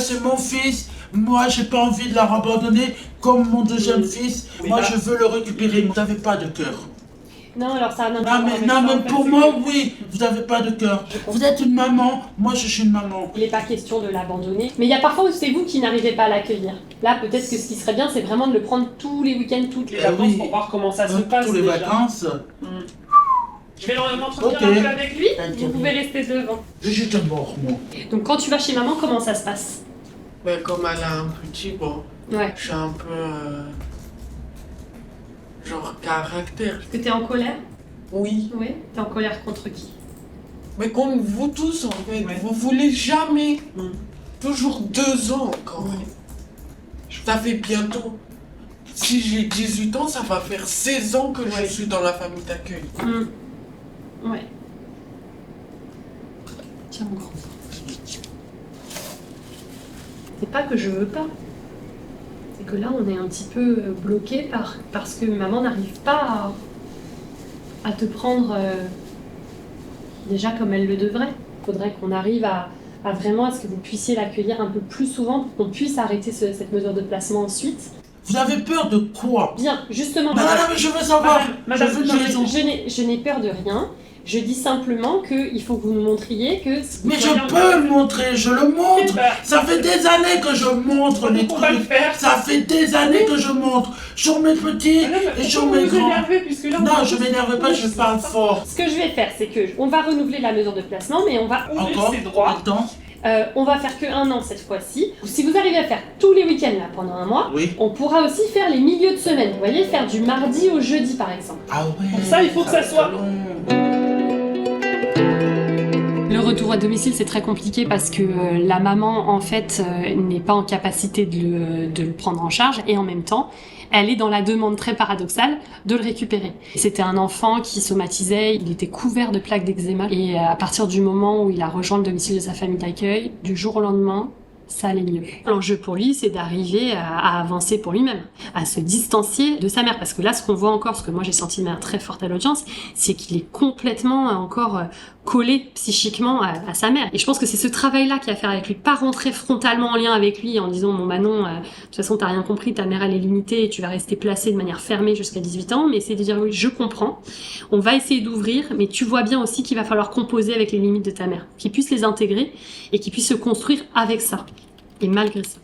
c'est mon fils. Moi, j'ai pas envie de la abandonner comme mon deuxième fils. Oui, Moi, bah. je veux le récupérer. Vous n'avez pas de cœur. Non, alors ça n'a Non, mais pour moi, oui, vous n'avez pas de cœur. Vous êtes une maman, moi je suis une maman. Il n'est pas question de l'abandonner. Mais il y a parfois où c'est vous qui n'arrivez pas à l'accueillir. Là, peut-être que ce qui serait bien, c'est vraiment de le prendre tous les week-ends, toutes les vacances oui. pour voir comment ça se passe. Tous les déjà. vacances. Je vais m'entretenir Ok. un peu avec lui. Vous pouvez rester devant. Je suis de mort, moi. Donc quand tu vas chez maman, comment ça se passe? Mais comme elle a un petit, bon, Ouais. je suis un peu. Genre caractère. Est-ce que t'es en colère? Oui. Oui. T'es en colère contre qui? Mais comme vous tous, en fait, Ouais. vous voulez jamais. Mm. Toujours 2 ans encore. Ça fait bientôt. Si j'ai 18 ans, ça va faire 16 ans que je suis dans la famille d'accueil. Ouais. Tiens, mon grand. C'est pas que je veux pas. C'est que là, on est un petit peu bloqué parce que maman n'arrive pas à te prendre déjà comme elle le devrait. Il faudrait qu'on arrive à vraiment à ce que vous puissiez l'accueillir un peu plus souvent pour qu'on puisse arrêter cette mesure de placement ensuite. Vous avez peur de quoi? Bien, justement, Non, mais je veux savoir. Madame, je veux une raison. je n'ai peur de rien. Je dis simplement qu'il faut que vous nous montriez que... Mais je peux le montrer, je le montre. Ça fait des années que je montre les On va le trucs. faire. Ça fait des années que je montre. Sur mes petits et sur mes grands. Non, je m'énerve pas, je parle fort. Ce que je vais faire, c'est que on va renouveler la mesure de placement, mais on va ouvrir Encore ses droits. Attends. On va faire que 1 an cette fois-ci. Si vous arrivez à faire tous les week-ends là pendant 1 mois, Oui. on pourra aussi faire les milieux de semaine. Vous voyez, faire du mardi au jeudi par exemple. Ah ouais. Pour ça, il faut que ça soit- long. Le retour à domicile, c'est très compliqué parce que la maman, en fait, n'est pas en capacité de le prendre en charge et en même temps, elle est dans la demande très paradoxale de le récupérer. C'était un enfant qui somatisait, il était couvert de plaques d'eczéma et à partir du moment où il a rejoint le domicile de sa famille d'accueil, du jour au lendemain, ça allait mieux. L'enjeu pour lui, c'est d'arriver à avancer pour lui-même, à se distancier de sa mère. Parce que là, ce qu'on voit encore, ce que moi j'ai senti de manière très forte à l'audience, c'est qu'il est complètement encore collé psychiquement à sa mère. Et je pense que c'est ce travail-là qu'il y a à faire avec lui. Pas rentrer frontalement en lien avec lui en disant « Bon bah non, de toute façon t'as rien compris, ta mère elle est limitée et tu vas rester placée de manière fermée jusqu'à 18 ans. » Mais c'est de dire « Oui, je comprends, on va essayer d'ouvrir, mais tu vois bien aussi qu'il va falloir composer avec les limites de ta mère. » Qu'il puisse les intégrer et qu'il puisse se construire avec ça. Et malgré ça.